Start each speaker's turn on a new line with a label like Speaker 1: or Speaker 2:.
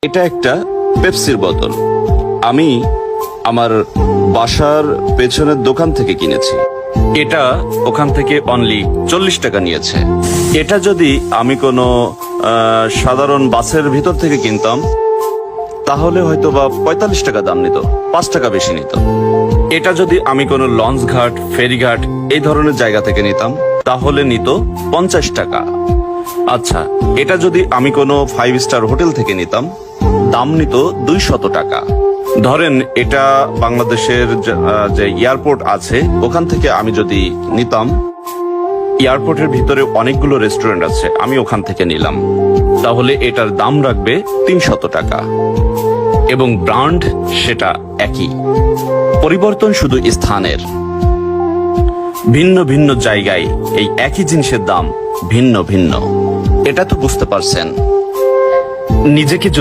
Speaker 1: এটা একটা পেপসির বোতল। আমি আমার বাসার পেছনের দোকান থেকে কিনেছি। এটা ওখান থেকে অনলি 40 টাকা নিয়েছে। এটা যদি আমি কোনো সাধারণ বাসের ভিতর থেকে কিনতাম তাহলে হয়তো বা 45 টাকা দাম নিত, 5 টাকা বেশি নিত। এটা যদি আমি কোনো লঞ্চ ঘাট, ফেরিঘাট এই ধরনের জায়গা থেকে নিতাম তাহলে নিত 50 টাকা। আচ্ছা, এটা যদি আমি কোনো 5 স্টার হোটেল থেকে নিতাম দাম নিত 200 টাকা। ধরেন এটা বাংলাদেশের যে এয়ারপোর্ট আছে ওখান থেকে আমি যদি নিতাম, এয়ারপোর্টের ভিতরে অনেকগুলো রেস্টুরেন্ট আছে, আমি ওখান থেকে নিলাম, তাহলে এটার দাম রাখবে 300 টাকা এবং ব্র্যান্ড সেটা একই। পরিবর্তন শুধু স্থানের। ভিন্ন ভিন্ন জায়গায় এই একই জিনিসের দাম ভিন্ন ভিন্ন। এটা তো বুঝতে পারছেন। নিজেকে যদি